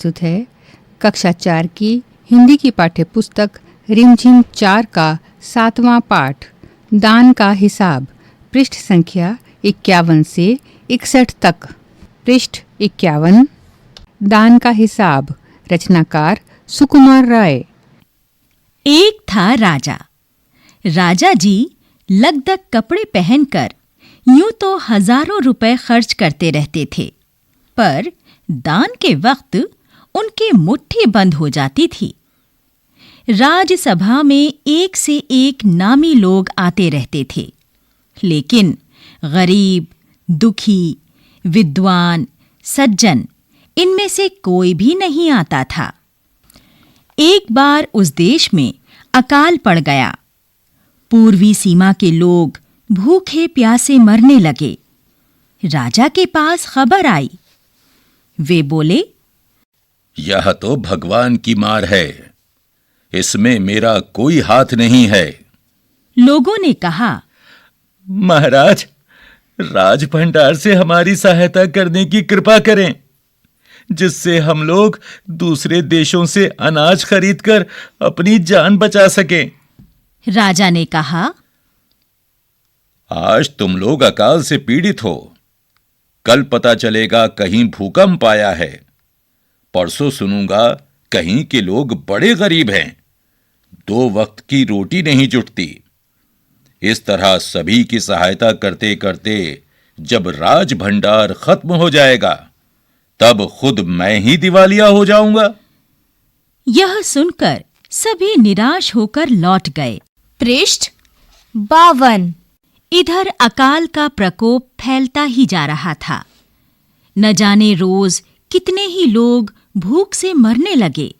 प्रस्तुत है कक्षा 4 की हिंदी की पाठ्यपुस्तक रिमझिम 4 का 7वां पाठ दान का हिसाब, पृष्ठ संख्या 51 से 61 तक। पृष्ठ 51। दान का हिसाब। रचनाकार सुकुमार राय। एक था राजा। राजा जी लगदग कपड़े पहनकर यूं तो हजारों रुपए खर्च करते रहते थे, पर दान के वक्त उनकी मुट्ठी बंद हो जाती थी। राजसभा में एक से एक नामी लोग आते रहते थे, लेकिन गरीब, दुखी, विद्वान, सज्जन इनमें से कोई भी नहीं आता था। एक बार उस देश में अकाल पड़ गया। पूर्वी सीमा के लोग भूखे प्यासे मरने लगे। राजा के पास खबर आई। वे बोले, यह तो भगवान की मार है, इसमें मेरा कोई हाथ नहीं है। लोगों ने कहा, महाराज, राज भंडार से हमारी सहायता करने की कृपा करें, जिससे हम लोग दूसरे देशों से अनाज खरीदकर अपनी जान बचा सकें। राजा ने कहा, आज तुम लोग अकाल से पीड़ित हो, कल पता चलेगा कहीं भूकंप आया है, परसों सुनूंगा कहीं के लोग बड़े गरीब हैं, 2 वक्त की रोटी नहीं जुटती। इस तरह सभी की सहायता करते करते जब राज भंडार खत्म हो जाएगा, तब खुद मैं ही दिवालिया हो जाऊंगा। यह सुनकर सभी निराश होकर लौट गए। पृष्ठ 52। इधर अकाल का प्रकोप फैलता ही जा रहा था। न जाने रोज कितने ही लोग भूख से मरने लगे।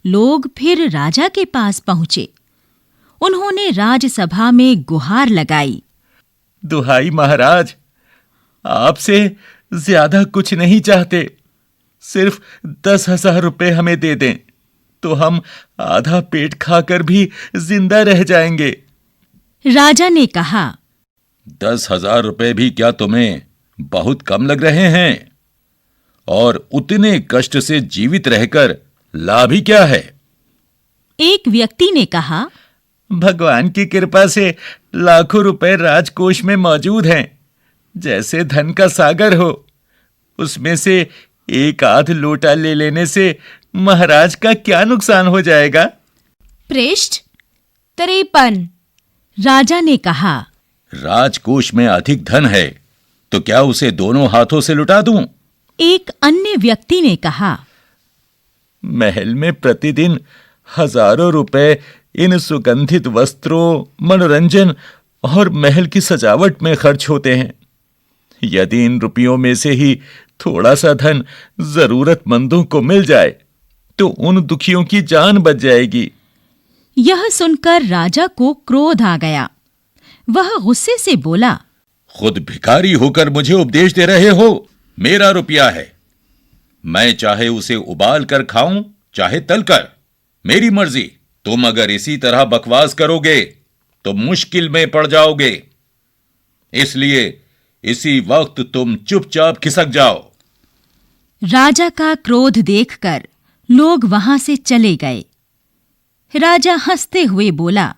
लोग फिर राजा के पास पहुंचे। उन्होंने राजसभा में गुहार लगाई। दुहाई महाराज, आपसे ज्यादा कुछ नहीं चाहते, सिर्फ 10,000 रुपए हमें दे दें तो हम आधा पेट खाकर भी जिंदा रह जाएंगे। राजा ने कहा, 10,000 रुपए भी क्या तुम्हें बहुत कम लग रहे हैं? और उतने कष्ट से जीवित रहकर लाभ ही क्या है? एक व्यक्ति ने कहा, भगवान की कृपा से लाखों रुपए राजकोष में मौजूद हैं, जैसे धन का सागर हो। उसमें से एक आध लोटा ले लेने से महाराज का क्या नुकसान हो जाएगा? पृष्ठ 53। राजा ने कहा, राजकोष में अधिक धन है तो क्या उसे दोनों हाथों से लुटा दूं? एक अन्य व्यक्ति ने कहा, महल में प्रतिदिन हजारों रुपए इन सुगंधित वस्त्रों, मनोरंजन और महल की सजावट में खर्च होते हैं। यदि इन रुपयों में से ही थोड़ा सा धन जरूरतमंदों को मिल जाए तो उन दुखियों की जान बच जाएगी। यह सुनकर राजा को क्रोध आ गया। वह गुस्से से बोला, खुद भिखारी होकर मुझे उपदेश दे रहे हो? मेरा रुपया है, मैं चाहे उसे उबाल कर खाऊं चाहे तल कर, मेरी मर्जी। तुम अगर इसी तरह बकवास करोगे तो मुश्किल में पड़ जाओगे, इसलिए इसी वक्त तुम चुपचाप खिसक जाओ। राजा का क्रोध देखकर लोग वहां से चले गए। राजा हंसते हुए बोला,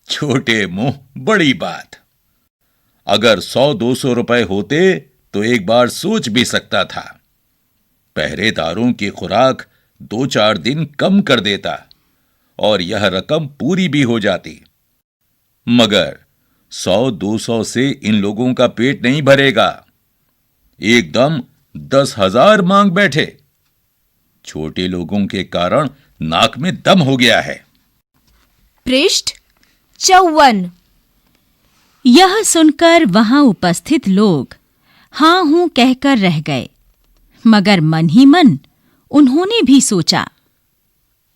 छोटे मुंह बड़ी बात। अगर 100-200 रुपए होते तो एक बार सोच भी सकता था। पहरेदारों की खुराक 2-4 दिन कम कर देता और यह रकम पूरी भी हो जाती। मगर 100-200 से इन लोगों का पेट नहीं भरेगा। एकदम 10,000 मांग बैठे। छोटे लोगों के कारण नाक में दम हो गया है। पृष्ठ 54। यह सुनकर वहां उपस्थित लोग हां हूं कहकर रह गए, मगर मन ही मन उन्होंने भी सोचा,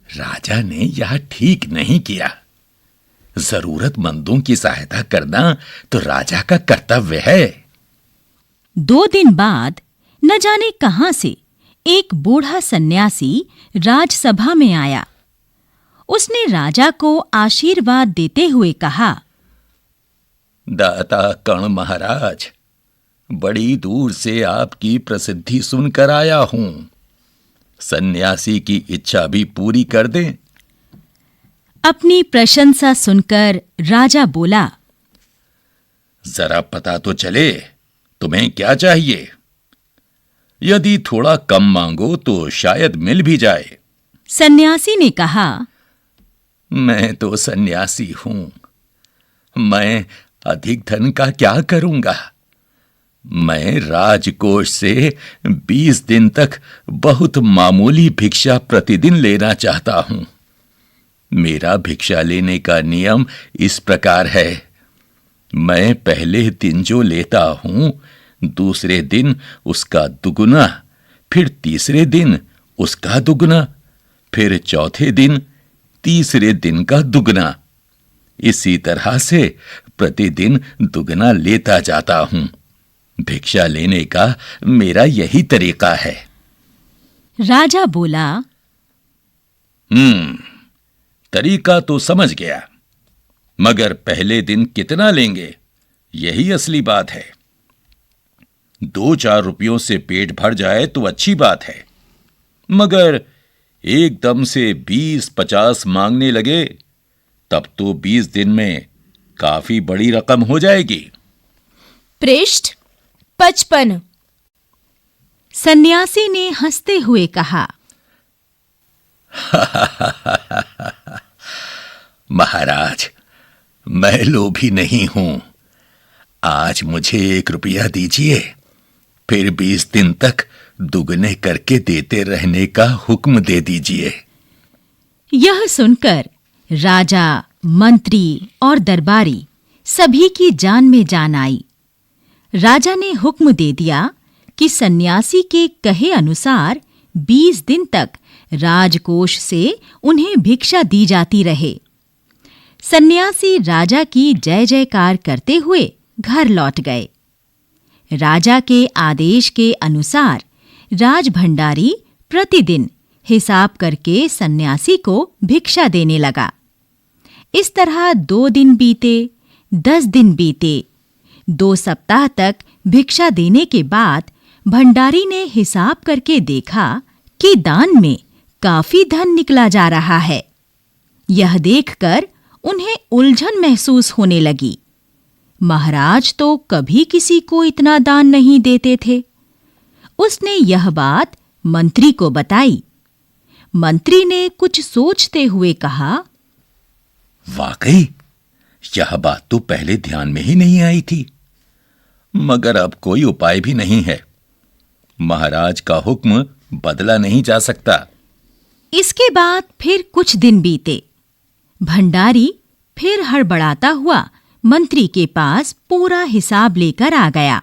राजा ने यह ठीक नहीं किया। जरूरतमंदों की सहायता करना तो राजा का कर्तव्य है। 2 दिन बाद न जाने कहां से एक बूढ़ा सन्यासी राजसभा में आया। उसने राजा को आशीर्वाद देते हुए कहा, दाता कर्ण महाराज, बड़ी दूर से आपकी प्रसिद्धि सुनकर आया हूं। सन्यासी की इच्छा भी पूरी कर दें। अपनी प्रशंसा सुनकर राजा बोला, जरा पता तो चले तुम्हें क्या चाहिए। यदि थोड़ा कम मांगो तो शायद मिल भी जाए। सन्यासी ने कहा, मैं तो सन्यासी हूं, मैं अधिक धन का क्या करूंगा। मैं राजकोष से 20 दिन तक बहुत मामूली भिक्षा प्रतिदिन लेना चाहता हूं। मेरा भिक्षा लेने का नियम इस प्रकार है, मैं पहले दिन जो लेता हूं, दूसरे दिन उसका दुगुना, फिर तीसरे दिन उसका दुगुना, फिर चौथे दिन तीसरे दिन का दुगना। इसी तरह से प्रतिदिन दुगना लेता जाता हूं। भिक्षा लेने का मेरा यही तरीका है। राजा बोला, तरीका तो समझ गया, मगर पहले दिन कितना लेंगे, यही असली बात है। 2-4 रुपयों से पेट भर जाए तो अच्छी बात है, मगर एकदम से 20-50 मांगने लगे तब तो 20 दिन में काफी बड़ी रकम हो जाएगी। पृष्ठ 55। सन्यासी ने हंसते हुए कहा, महाराज, मैं लोभी नहीं हूं। आज मुझे 1 रुपया दीजिए, फिर 20 दिन तक दुगने करके देते रहने का हुक्म दे दीजिए। यह सुनकर राजा, मंत्री और दरबारी सभी की जान में जान आई। राजा ने हुक्म दे दिया कि सन्यासी के कहे अनुसार 20 दिन तक राजकोष से उन्हें भिक्षा दी जाती रहे। सन्यासी राजा की जय जयकार करते हुए घर लौट गए। राजा के आदेश के अनुसार राजभंडारी प्रतिदिन हिसाब करके सन्यासी को भिक्षा देने लगा। इस तरह 2 दिन बीते, 10 दिन बीते। 2 सप्ताह तक भिक्षा देने के बाद भंडारी ने हिसाब करके देखा कि दान में काफी धन निकला जा रहा है। यह देखकर उन्हें उलझन महसूस होने लगी। महाराज तो कभी किसी को इतना दान नहीं देते थे। उसने यह बात मंत्री को बताई। मंत्री ने कुछ सोचते हुए कहा, वाकई यह बात तो पहले ध्यान में ही नहीं आई थी, मगर अब कोई उपाय भी नहीं है। महाराज का हुक्म बदला नहीं जा सकता। इसके बाद फिर कुछ दिन बीते। भंडारी फिर हड़बड़ाता हुआ मंत्री के पास पूरा हिसाब लेकर आ गया।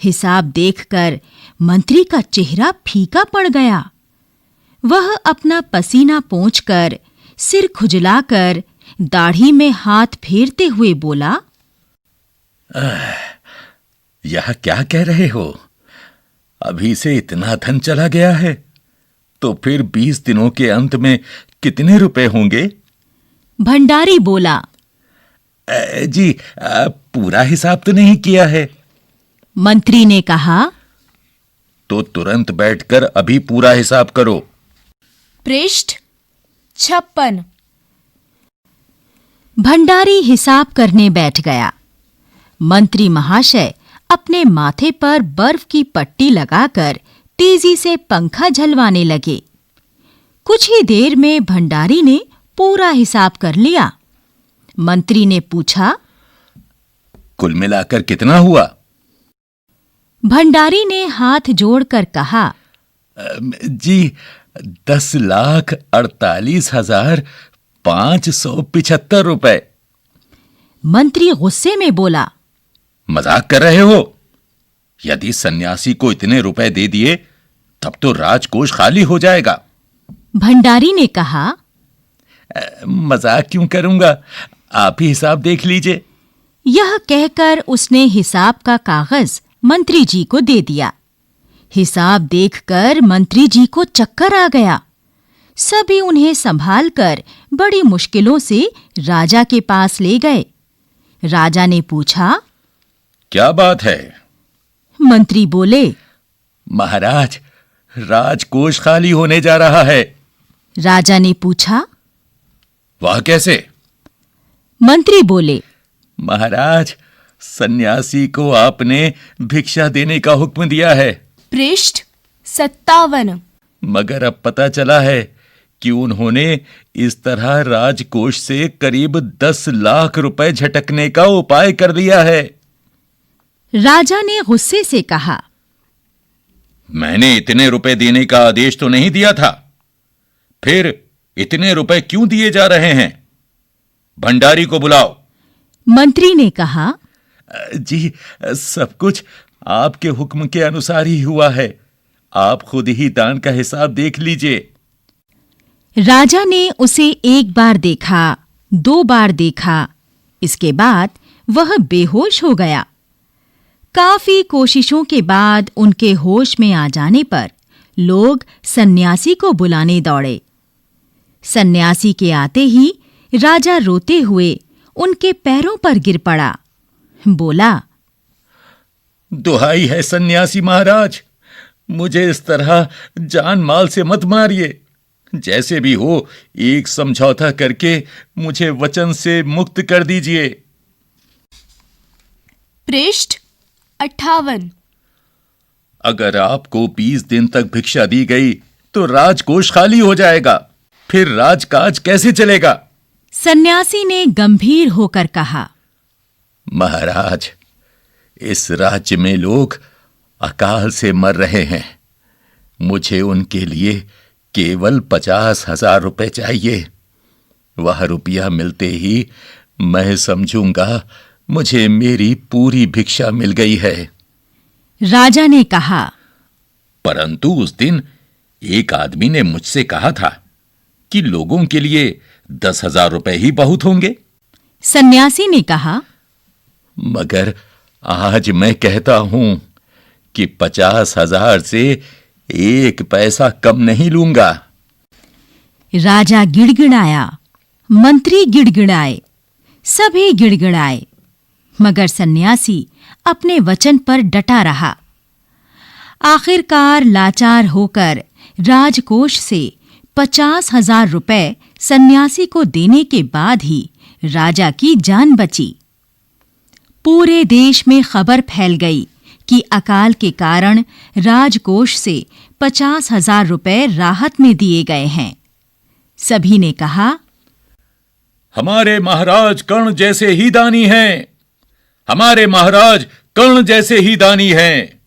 हिसाब देखकर मंत्री का चेहरा फीका पड़ गया। वह अपना पसीना पोंछकर, सिर खुजलाकर, दाढ़ी में हाथ फेरते हुए बोला, यह क्या कह रहे हो? अभी से इतना धन चला गया है, तो फिर 20 दिनों के अंत में कितने रुपए होंगे? भंडारी बोला, जी, पूरा हिसाब तो नहीं किया है। मंत्री ने कहा, तो तुरंत बैठकर अभी पूरा हिसाब करो। पृष्ठ 56। भंडारी हिसाब करने बैठ गया। मंत्री महाशय अपने माथे पर बर्फ की पट्टी लगाकर तेजी से पंखा झलवाने लगे। कुछ ही देर में भंडारी ने पूरा हिसाब कर लिया। मंत्री ने पूछा, कुल मिलाकर कितना हुआ? भंडारी ने हाथ जोड़कर कहा, जी, 10,48,575 रुपए। मंत्री गुस्से में बोला, मजाक कर रहे हो? यदि सन्यासी को इतने रुपए दे दिए तब तो राजकोष खाली हो जाएगा। भंडारी ने कहा, मजाक क्यों करूंगा, आप ही हिसाब देख लीजिए। यह कहकर उसने हिसाब का कागज मंत्री जी को दे दिया। हिसाब देखकर मंत्री जी को चक्कर आ गया। सभी उन्हें संभालकर बड़ी मुश्किलों से राजा के पास ले गए। राजा ने पूछा, क्या बात है? मंत्री बोले। महाराज, राजकोष खाली होने जा रहा है। राजा ने पूछा। वह कैसे? मंत्री बोले। महाराज, सन्यासी को आपने भिक्षा देने का हुक्म दिया है। पृष्ठ 57। मगर अब पता चला है कि उन्होंने इस तरह राजकोष से करीब 10 लाख रुपए झटकने का उपाय कर दिया है। राजा ने गुस्से से कहा। मैंने इतने रुपए देने का आदेश तो नहीं दिया था, फिर इतने रुपए क्यों दिए जा रहे हैं? भंडारी को बुलाओ। मंत्री ने कहा। जी, सब कुछ आपके हुक्म के अनुसार ही हुआ है। आप खुद ही दान का हिसाब देख लीजिए। राजा ने उसे एक बार देखा, 2 बार देखा, इसके बाद वह बेहोश हो गया। काफी कोशिशों के बाद उनके होश में आ जाने पर लोग सन्यासी को बुलाने दौड़े। सन्यासी के आते ही राजा रोते हुए उनके पैरों पर गिर पड़ा। बोला, दुहाई है सन्यासी महाराज, मुझे इस तरह जान माल से मत मारिए। जैसे भी हो, एक समझौता करके मुझे वचन से मुक्त कर दीजिए। पृष्ठ 58। अगर आपको 20 दिन तक भिक्षा दी गई तो राजकोष खाली हो जाएगा, फिर राजकाज कैसे चलेगा? सन्यासी ने गंभीर होकर कहा। महाराज, इस राज्य में लोग अकाल से मर रहे हैं। मुझे उनके लिए केवल 50,000 रुपए चाहिए। वह रुपया मिलते ही मैं समझूंगा मुझे मेरी पूरी भिक्षा मिल गई है। राजा ने कहा। परंतु उस दिन एक आदमी ने मुझसे कहा था कि लोगों के लिए 10,000 रुपए ही बहुत होंगे। सन्यासी ने कहा। मगर आज मैं कहता हूं कि 50,000 से 1 पैसा कम नहीं लूंगा। राजा गिड़गिड़ाया, मंत्री गिड़गिड़ाए, सभी गिड़गिड़ाए, मगर सन्यासी अपने वचन पर डटा रहा। आखिरकार लाचार होकर राजकोष से 50,000 रुपए सन्यासी को देने के बाद ही राजा की जान बची। पूरे देश में खबर फैल गई कि अकाल के कारण राजकोष से 50,000 रुपए राहत में दिए गए हैं। सभी ने कहा, हमारे महाराज कर्ण जैसे ही दानी हैं। हमारे महाराज कर्ण जैसे ही दानी हैं।